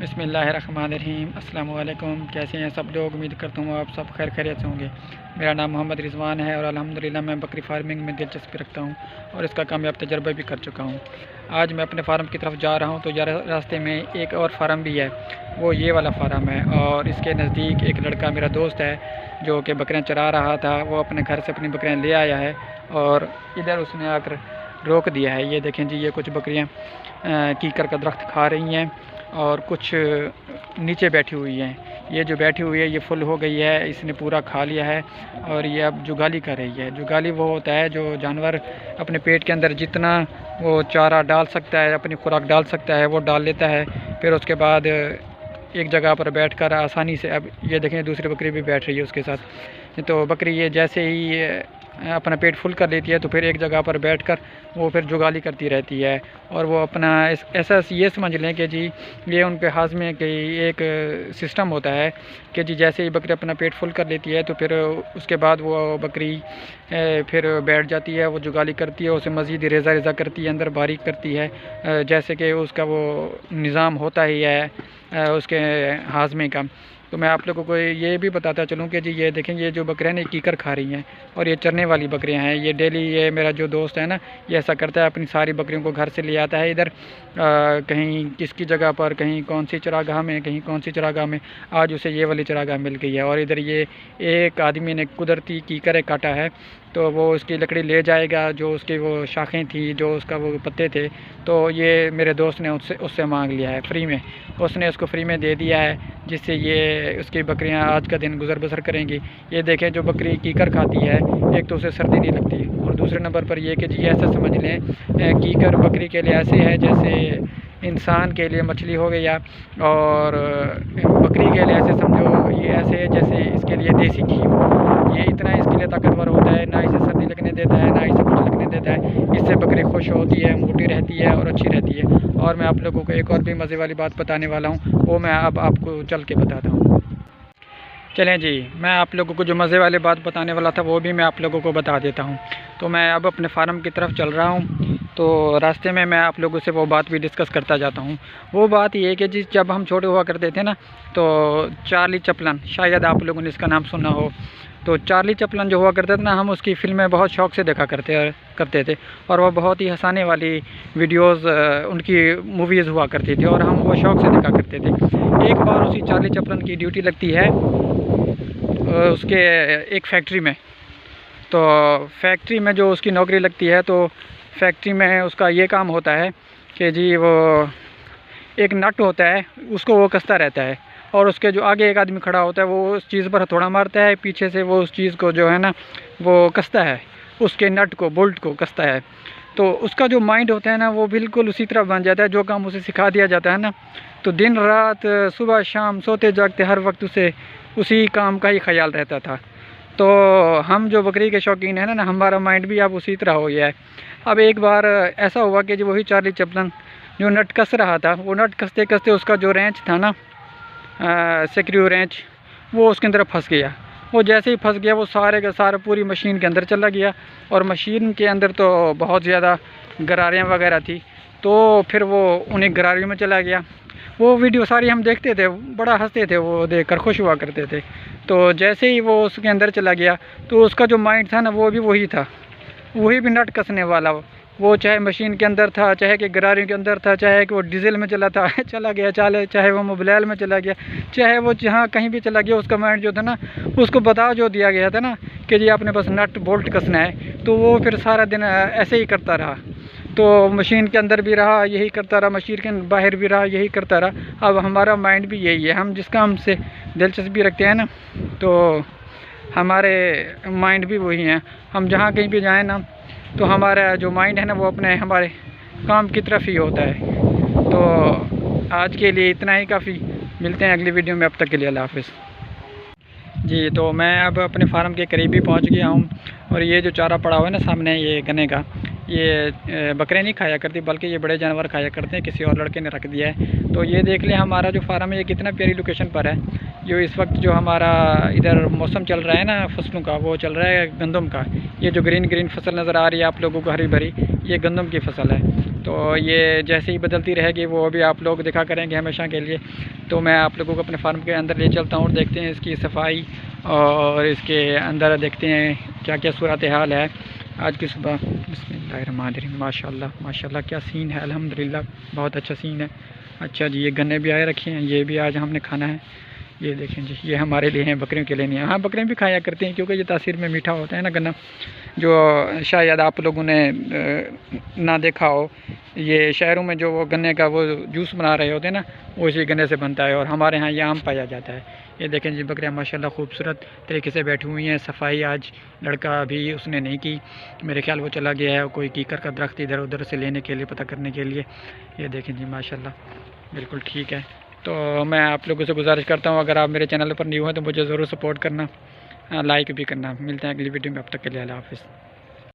बिस्मिल्लाहिर्रहमानिर्रहीम। अस्सलाम वालेकुम। कैसे हैं सब लोग? उम्मीद करता हूँ आप सब खैर खैरियत से होंगे। मेरा नाम मोहम्मद रिज़वान है और अल्हम्दुलिल्लाह मैं बकरी फार्मिंग में दिलचस्पी रखता हूँ और इसका कामयाब तजर्बा भी कर चुका हूँ। आज मैं अपने फार्म की तरफ जा रहा हूँ तो रास्ते में एक और फार्म भी है, वो ये वाला फार्म है। और इसके नज़दीक एक लड़का मेरा दोस्त है जो कि बकरियाँ चरा रहा था। वो अपने घर से अपनी बकरियाँ ले आया है और इधर उसने आकर रोक दिया है। ये देखें जी, ये कुछ बकरियाँ कीकर का दरख्त खा रही हैं और कुछ नीचे बैठी हुई हैं। ये जो बैठी हुई है ये फुल हो गई है, इसने पूरा खा लिया है और ये अब जुगाली कर रही है। जुगाली वो होता है जो जानवर अपने पेट के अंदर जितना वो चारा डाल सकता है, अपनी खुराक डाल सकता है, वो डाल लेता है। फिर उसके बाद एक जगह पर बैठकर आसानी से, अब ये देखें दूसरी बकरी भी बैठ रही है उसके साथ। तो बकरी ये जैसे ही अपना पेट फुल कर लेती है तो फिर एक जगह पर बैठकर वो फिर जुगाली करती रहती है। और वो अपना ऐसा ये समझ लें कि जी ये उनके हाज़मे की एक सिस्टम होता है कि जी जैसे ही बकरी अपना पेट फुल कर लेती है तो फिर उसके बाद वो बकरी फिर बैठ जाती है, वो जुगाली करती है, उसे मज़ीद रेज़ा रेज़ा करती है, अंदर बारीक करती है, जैसे कि उसका वो निज़ाम होता ही है उसके हाज़मे का। तो मैं आप लोगों को ये भी बताता चलूँ कि जी ये देखें, ये जो बकरियाँ ने कीकर खा रही हैं और ये चरने वाली बकरियाँ हैं। ये डेली, ये मेरा जो दोस्त है ना, ये ऐसा करता है, अपनी सारी बकरियों को घर से ले आता है इधर कहीं किसकी जगह पर, कहीं कौन सी चरागाह में, कहीं कौन सी चरागाह में। आज उसे ये वाली चरागाह मिल गई है और इधर ये एक आदमी ने कुदरती कीकर काटा है तो वो उसकी लकड़ी ले जाएगा, जो उसकी वो शाखें थी, जो उसका वो पत्ते थे, तो ये मेरे दोस्त ने उससे मांग लिया है फ्री में। उसने उसको फ्री में दे दिया है जिससे ये उसकी बकरियां आज का दिन गुजर बसर करेंगी। ये देखें, जो बकरी कीकर खाती है, एक तो उसे सर्दी नहीं लगती और दूसरे नंबर पर ये कि जी ऐसा समझ लें कीकर बकरी के लिए ऐसे है जैसे इंसान के लिए मछली हो गया और बकरी के लिए ऐसे समझो ये ऐसे है जैसे इसके लिए देसी घी हो। ये इतना इसके लिए ताकतवर होता है, ना इसे सर्दी लगने देता है, ना इसे कुछ लगने देता है। इससे बकरी खुश होती है, मोटी रहती है और अच्छी रहती है। और मैं आप लोगों को एक और भी मज़े वाली बात बताने वाला हूँ, वो मैं अब आपको चल के बताता हूँ। चलें जी, मैं आप लोगों को जो मज़े वाली बात बताने वाला था वो भी मैं आप लोगों को बता देता हूँ। तो मैं अब अपने फार्म की तरफ चल रहा हूँ तो रास्ते में मैं आप लोगों से वो बात भी डिस्कस करता जाता हूँ। वो बात ये है कि जी जब हम छोटे हुआ करते थे ना, तो चार्ली चैपलिन, शायद आप लोगों ने इसका नाम सुना हो। तो चार्ली चैपलिन जो हुआ करते थे ना, हम उसकी फ़िल्में बहुत शौक़ से देखा करते थे और वह बहुत ही हंसाने वाली वीडियोज़ उनकी मूवीज़ हुआ करती थी और हम वो शौक़ से देखा करते थे। एक बार उसी चार्ली चैपलिन की ड्यूटी लगती है उसके एक फैक्ट्री में। तो फैक्ट्री में जो उसकी नौकरी लगती है, तो फैक्ट्री में उसका ये काम होता है कि जी वो एक नट होता है, उसको वो कसता रहता है और उसके जो आगे एक आदमी खड़ा होता है वो उस चीज़ पर हथौड़ा मारता है, पीछे से वो उस चीज़ को जो है ना वो कसता है, उसके नट को, बोल्ट को कसता है। तो उसका जो माइंड होता है ना वो बिल्कुल उसी तरह बन जाता है। जो काम उसे सिखा दिया जाता है ना, तो दिन रात सुबह शाम सोते जागते हर वक्त उसे उसी काम का ही ख्याल रहता था। तो हम जो बकरी के शौकीन हैं ना, हमारा माइंड भी अब उसी तरह हो गया है। अब एक बार ऐसा हुआ कि जो वही चार्ली चैपलिन जो नट कस रहा था, वो नट कसते कसते उसका जो रेंच था ना, स्क्रू रेंच, वो उसके अंदर फंस गया। वो जैसे ही फंस गया वो सारे का सारा पूरी मशीन के अंदर चला गया और मशीन के अंदर तो बहुत ज़्यादा गरारियाँ वगैरह थी। तो फिर वो उन्हीं गरारियों में चला गया। वो वीडियो सारी हम देखते थे, बड़ा हंसते थे, वो देखकर खुश हुआ करते थे। तो जैसे ही वो उसके अंदर चला गया तो उसका जो माइंड था ना वो भी वही था, वही भी नट कसने वाला। वो चाहे मशीन के अंदर था, चाहे कि गरारियों के अंदर था, चाहे कि वो डीजल में चला गया, चाहे वो मोबाइल में चला गया, चाहे वो जहाँ कहीं भी चला गया, उसका माइंड जो था ना, उसको बता जो दिया गया था ना कि जी आपने बस नट बोल्ट कसना है, तो वो फिर सारा दिन ऐसे ही करता रहा। तो मशीन के अंदर भी रहा यही करता रहा, मशीन के बाहर भी रहा यही करता रहा। अब हमारा माइंड भी यही है, हम जिस काम से दिलचस्पी रखते हैं ना, तो हमारे माइंड भी वही हैं। हम जहाँ कहीं भी जाएँ ना, तो हमारा जो माइंड है ना वो अपने हमारे काम की तरफ ही होता है। तो आज के लिए इतना ही काफ़ी, मिलते हैं अगली वीडियो में, अब तक के लिए अल्लाह हाफ़िज़ जी। तो मैं अब अपने फार्म के करीब ही पहुंच गया हूं और ये जो चारा पड़ा हुआ है ना सामने, ये गन्ने का, ये बकरे नहीं खाया करती बल्कि ये बड़े जानवर खाया करते हैं, किसी और लड़के ने रख दिया है। तो ये देख लें हमारा जो फार्म है ये कितना प्यारी लोकेशन पर है। जो इस वक्त जो हमारा इधर मौसम चल रहा है ना फसलों का, वो चल रहा है गंदम का। ये जो ग्रीन ग्रीन फसल नज़र आ रही है आप लोगों को हरी भरी, ये गंदम की फसल है। तो ये जैसे ही बदलती रहेगी वो भी आप लोग दिखा करेंगे हमेशा के लिए। तो मैं आप लोगों को अपने फार्म के अंदर ले चलता हूँ और देखते हैं इसकी सफाई और इसके अंदर देखते हैं क्या क्या सूरत हाल है आज की सुबह। बिस्मिल्लाहिर्रहमानिर्रहीम। माशाल्लाह माशाल्लाह क्या सीन है, अल्हम्दुलिल्लाह बहुत अच्छा सीन है। अच्छा जी, ये गन्ने भी आए रखे हैं, ये भी आज हमने खाना है। ये देखें जी, ये हमारे लिए हैं, बकरियों के लिए नहीं है। हाँ, बकरियाँ भी खाया करती हैं क्योंकि ये तासीर में मीठा होता है ना गन्ना, जो शायद आप लोगों ने ना देखा हो। ये शहरों में जो वो गन्ने का वो जूस बना रहे होते हैं ना, वो इसी गन्ने से बनता है और हमारे यहाँ ये आम पाया जाता है। ये देखें जी, बकरियाँ माशाल्लाह खूबसूरत तरीके से बैठी हुई हैं। सफाई आज लड़का अभी उसने नहीं की, मेरे ख्याल वो चला गया है कोई कीकर का दरख्त इधर उधर से लेने के लिए, पता करने के लिए। ये देखें जी माशाल्लाह बिल्कुल ठीक है। तो मैं आप लोगों से गुजारिश करता हूँ, अगर आप मेरे चैनल पर न्यू हैं तो मुझे ज़रूर सपोर्ट करना, लाइक भी करना। मिलते हैं अगली वीडियो में, अब तक के लिए अल्लाह हाफ़िज़।